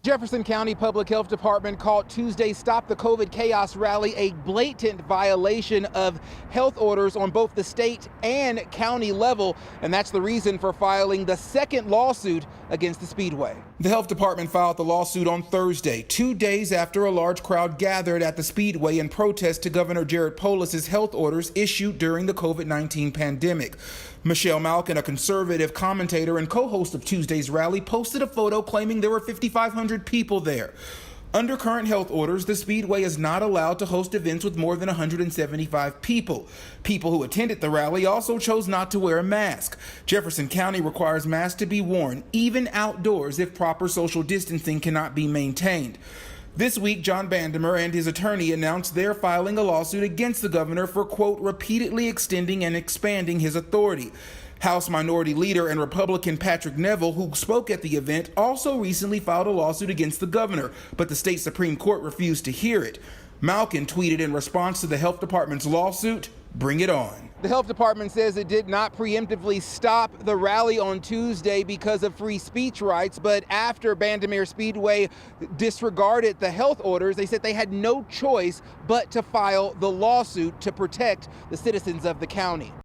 Jefferson County Public Health Department called Tuesday's Stop the COVID Chaos rally a blatant violation of health orders on both the state and county level, and that's the reason for filing the second lawsuit against the Speedway. The health department filed the lawsuit on Thursday, 2 days after a large crowd gathered at the Speedway in protest to Governor Jared Polis's health orders issued during the COVID-19 pandemic. Michelle Malkin, a conservative commentator and co-host of Tuesday's rally, posted a photo claiming there were 5,500 people there. Under current health orders, the Speedway is not allowed to host events with more than 175 people. People who attended the rally also chose not to wear a mask. Jefferson County requires masks to be worn, even outdoors, if proper social distancing cannot be maintained. This week, John Bandimere and his attorney announced they're filing a lawsuit against the governor for, quote, repeatedly extending and expanding his authority. House Minority Leader and Republican Patrick Neville, who spoke at the event, also recently filed a lawsuit against the governor, but the state Supreme Court refused to hear it. Malkin tweeted in response to the health department's lawsuit, "Bring it on." The health department says it did not preemptively stop the rally on Tuesday because of free speech rights, but after Bandimere Speedway disregarded the health orders, they said they had no choice but to file the lawsuit to protect the citizens of the county.